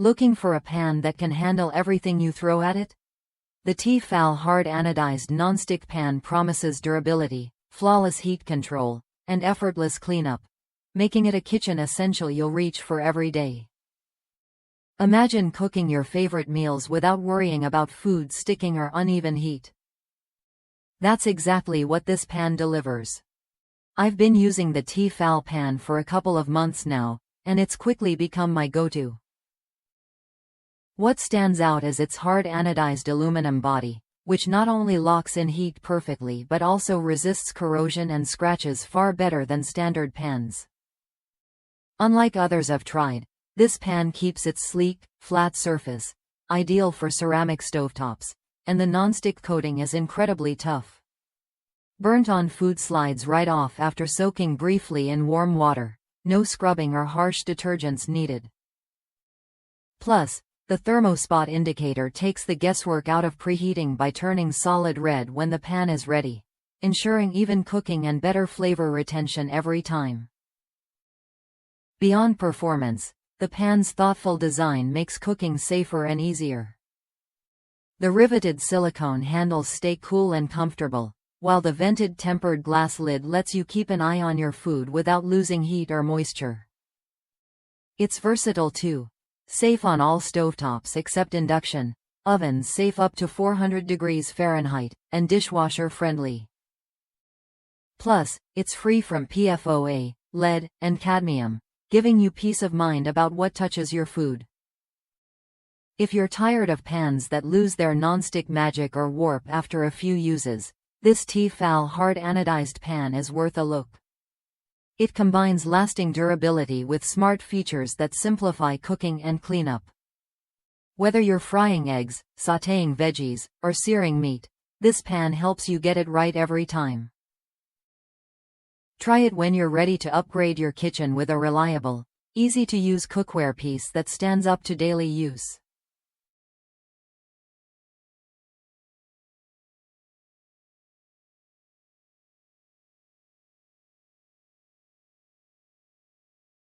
Looking for a pan that can handle everything you throw at it? The Tefal Hard Anodized Nonstick Pan promises durability, flawless heat control, and effortless cleanup, making it a kitchen essential you'll reach for every day. Imagine cooking your favorite meals without worrying about food sticking or uneven heat. That's exactly what this pan delivers. I've been using the Tefal pan for a couple of months now, and it's quickly become my go-to. What stands out is its hard anodized aluminum body, which not only locks in heat perfectly but also resists corrosion and scratches far better than standard pans. Unlike others I've tried, this pan keeps its sleek, flat surface, ideal for ceramic stovetops, and the nonstick coating is incredibly tough. Burnt-on food slides right off after soaking briefly in warm water, no scrubbing or harsh detergents needed. Plus, the thermospot indicator takes the guesswork out of preheating by turning solid red when the pan is ready, ensuring even cooking and better flavor retention every time. Beyond performance, the pan's thoughtful design makes cooking safer and easier. The riveted silicone handles stay cool and comfortable, while the vented tempered glass lid lets you keep an eye on your food without losing heat or moisture. It's versatile too. Safe on all stovetops except induction, ovens safe up to 400 degrees Fahrenheit, and dishwasher friendly. Plus, it's free from PFOA, lead, and cadmium, giving you peace of mind about what touches your food. If you're tired of pans that lose their nonstick magic or warp after a few uses, this Tefal Hard Anodized Pan is worth a look. It combines lasting durability with smart features that simplify cooking and cleanup. Whether you're frying eggs, sautéing veggies, or searing meat, this pan helps you get it right every time. Try it when you're ready to upgrade your kitchen with a reliable, easy-to-use cookware piece that stands up to daily use.